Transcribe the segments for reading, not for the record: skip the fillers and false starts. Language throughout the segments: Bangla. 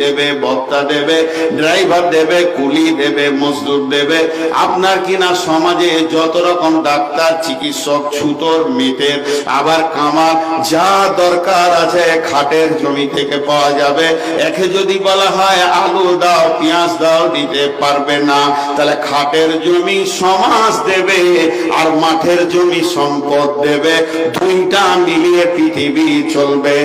দেবে, ভত্তা দেবে, ড্রাইভার দেবে, কুলি দেবে, মজদুর দেবে। আপনার কিনা সমাজে যত রকম ডাক্তার, চিকিৎসক, ছুতর, মিটের, আবার কামার, যা দরকার আছে খাটের জমি থেকে পাওয়া যাবে। একে যদি বলা হয় আলু দাও, পেঁয়াজ দাও, দিতে পারবে না। তাহলে খাটের জমি সমাজ দেবে আর মাঠের জমি সম্পদ দেবে, দুইটা মিলিয়ে পৃথিবী চলবে।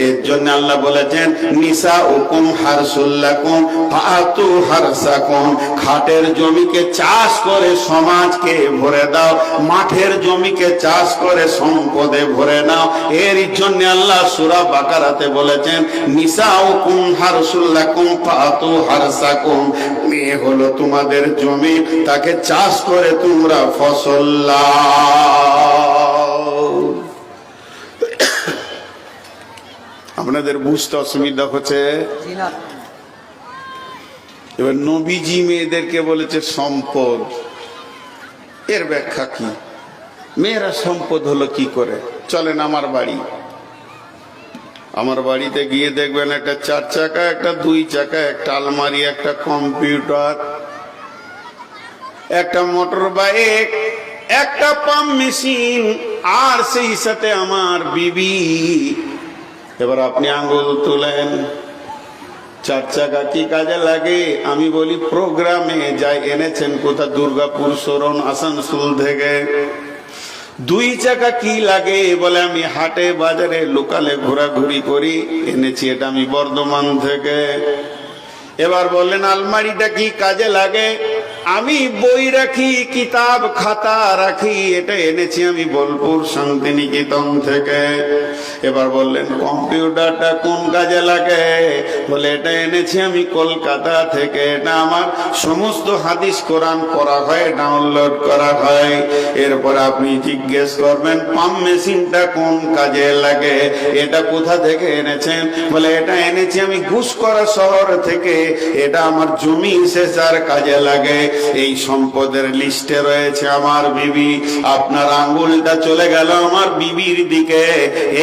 এর জন্য আল্লাহ বলেছেন নিসা উকুম হারসুল্লাকুম ফাতু হারসাকুম। খাটের জমিকে চাষ করে সমাজকে ভরে দাও, মাঠের জমিকে চাষ করে সম্পদে ভরে নাও। এর জন্য আল্লাহ সূরা বাকারাতে বলেছেন নিসা উকুম হারসুল্লাকুম ফাতু হারসাকুম। মেয়ে হলো তোমাদের জমি, তাকে চাষ করে তোমরা ফসল লাও। আপনাদের বুঝতে অসুবিধা হচ্ছে? এবার নবীজি মেয়েদেরকে বলেছে সম্পদ, এর ব্যাখ্যা কি? মেয়েরা সম্পদ হলো কি করে? চলেন আমার বাড়ি, আমার বাড়িতে গিয়ে দেখবেন একটা 4 চাকা, একটা 2 চাকা, একটা আলমারি, একটা কম্পিউটার, একটা মোটর বাইক, একটা পাম্প মেশিন, আর সেই সাথে আমার বিবি। এবার আপনি আঙ্গুল তুলেন, 4 চাকা কি কাজে লাগে? আমি বলি প্রোগ্রামে যাই। এনেছেন কোথা? দুর্গাপুর, শরণ, আসানসোল থেকে। 2 চাকা কি লাগে? বলে আমি হাটে বাজারে লোকালে ঘোরাঘুরি করি, এনেছি এটা আমি বর্ধমান থেকে। এবার বললেন আলমারিটা কি কাজে লাগে? আমি বই রাখি, কিতাব খাতা রাখি, এটা এনেছি আমি বোলপুর শান্তিনিকেতন থেকে। এবার বললেন কম্পিউটারটা কোন কাজে লাগে? বলে এটা এনেছি আমি কলকাতা থেকে, এটা আমার সমস্ত হাদিস কোরআন পড়া হয়, ডাউনলোড করা হয়। এরপর আপনি জিজ্ঞেস করবেন পাম্প মেশিনটা কোন কাজে লাগে? এটা কোথা থেকে এনেছেন? বলে এটা এনেছি আমি ঘুষকরা শহর থেকে, এটা আমার জমি সেচার কাজে লাগে। এই সম্পদের লিস্টে রয়েছে আমার বিবি। আপনার আঙ্গুলটা চলে গেল আমার বিবির দিকে।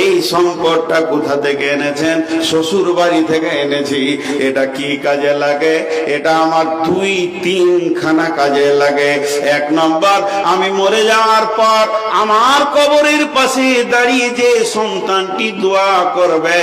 এই সম্পদটা কোথা থেকে এনেছেন? শ্বশুর বাড়ি থেকে এনেছি। এটা কি কাজে লাগে? এটা আমার 2-3 খানা কাজে লাগে। 1 নম্বর, আমি মরে যাওয়ার পর আমার কবরের পাশে দাঁড়িয়ে যে সন্তানটি দোয়া করবে,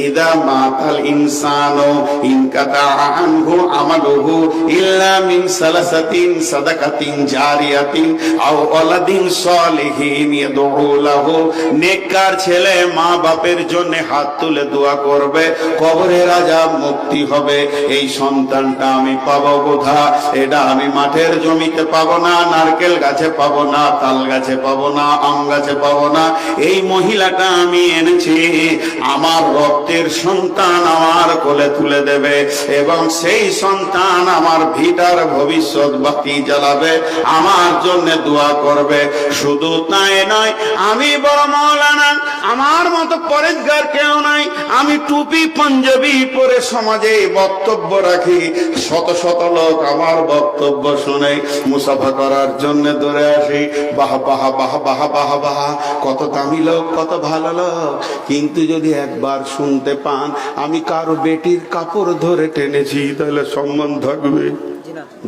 ইদা মাতাল ইনসানু ইনকাতা আনহু আমালুহু ইল্লা মিন সালাসাতিন সাদাকাতিন জারিয়াতিন আও ওয়ালাদিন সালিহিন ইয়াদউ লাহু। নেককার ছেলে মা বাপের জন্য হাত তুলে দোয়া করবে, কবরের আযাব মুক্তি হবে। এই সন্তানটা আমি পাবো কোথা? এটা আমি মাঠের জমিতে পাবো না, নারকেল গাছে পাবো না, তাল গাছে পাবো না, আম গাছে পাবো না। এই মহিলাটা আমি এনেছি, আমার রক্তের সন্তান আমার কোলে তুলে দেবে এবং সেই সন্তান আমার ভিটার ভবিষ্যৎ বাতি জ্বালাবে, আমার জন্য দোয়া করবে। শুধু তাই নয়, আমি বড় মাওলানা, আমার মতো পরেশগার কেউ নাই। আমি টুপি পাঞ্জাবি পরে সমাজে বক্তব্য রাখি, শত শত লোক আমার বক্তব্য শুনে মুসাফা করার জন্য দৌড়ে আসি। বাহ বাহ বাহ বাহ বাহ বাহ, কত দামি লোক, কত ভালো লোক। কিন্তু যদি একবার শুনতে পান আমি কারো বেটির কাপড় ধরে টেনেছি, তাহলে সম্মান থাকবে?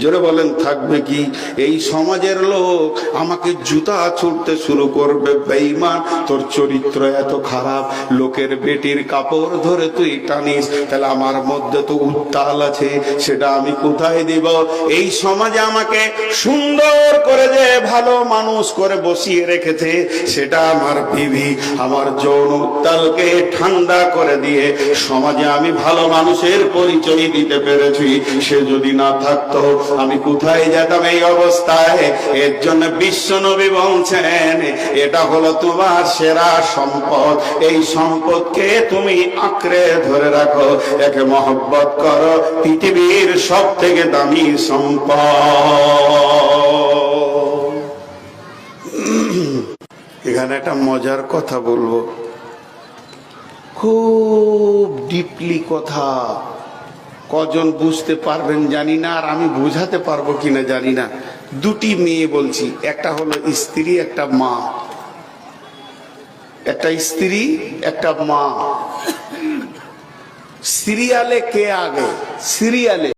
জোরে বলেন থাকবে কি? এই সমাজের লোক আমাকে জুতা ছুটতে শুরু করবে, বেঈমান তোর চরিত্র এত খারাপ, লোকের বেটির কাপড় ধরে তুই টানিস, তাহলে আমার মধ্যে তো উত্তাল আছে, সেটা আমি কোথায় দিব? এই সমাজে আমাকে সুন্দর করে যে ভালো মানুষ করে বসিয়ে রেখেছে, সেটা আমার বিবি। আমার যৌন উত্তালকে ঠান্ডা করে দিয়ে সমাজে আমি ভালো মানুষের পরিচয় দিতে পেরেছি। সে যদি না থাকতো আমি কোথায় যেতাম এই অবস্থায়? এর জন্য বিশ্ব নবী বলছেন এটা হলো তোমার সেরা সম্পদ। এই সম্পদকে তুমি আঁকড়ে ধরে রাখো, একে মহব্বত করো, পৃথিবীর সব থেকে দামি সম্পদ। এখানে একটা মজার কথা বলবো, খুব ডিপলি কথা। কজন বুঝতে পারবেন জানি না, আর আমি বুঝাতে পারবো কিনা জানি না। 2টি মেয়ে বলছি, একটা হলো স্ত্রী, একটা মা। একটা স্ত্রী, একটা মা। সিরিয়ালে কে আগে, সিরিয়ালে